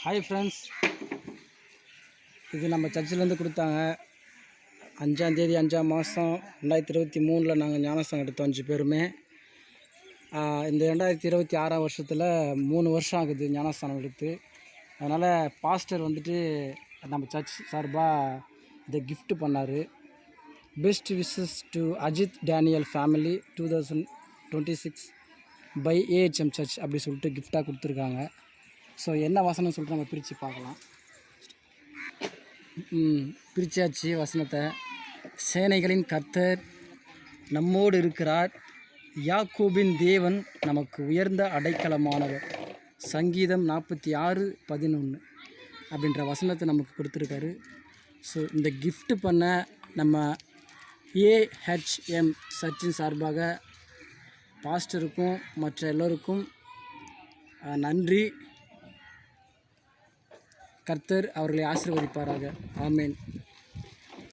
Hi friends, இது நம்ம சர்ச்சிலேருந்து கொடுத்தாங்க. 5ஆம் தேதி 5ஆம் மாதம் 2023 நாங்கள் ஞானஸ்தானம் எடுத்தோம் 5 பேருமே. இந்த 2026ஆம் வருஷத்தில் 3 வருஷம் ஆகுது ஞானஸ்தானம் எடுத்து. அதனால் பாஸ்டர் வந்துட்டு நம்ம சர்ச் சார்பாக இதை கிஃப்ட் பண்ணார். Best wishes to Ajith Daniel family 2026 by AHM church அப்படி சொல்லிட்டு கிஃப்டாக கொடுத்துருக்காங்க. ஸோ என்ன வசனம் சொல்லிட்டு நம்ம பிரித்து பார்க்கலாம். பிரித்தாச்சு வசனத்தை. சேனைகளின் கர்த்தர் நம்மோடு இருக்கிறார், யாக்கோபின் தேவன் நமக்கு உயர்ந்த அடைக்கலமானவர். சங்கீதம் 46:11 அப்படின்ற வசனத்தை நமக்கு கொடுத்துருக்காரு. ஸோ இந்த கிஃப்ட் பண்ண நம்ம ஏஹெச்எம் சர்ச்சின் சார்பாக பாஸ்டருக்கும் மற்ற எல்லோருக்கும் நன்றி. கர்த்தர் அவர்களை ஆசீர்வதிப்பாராக. ஆமேன்.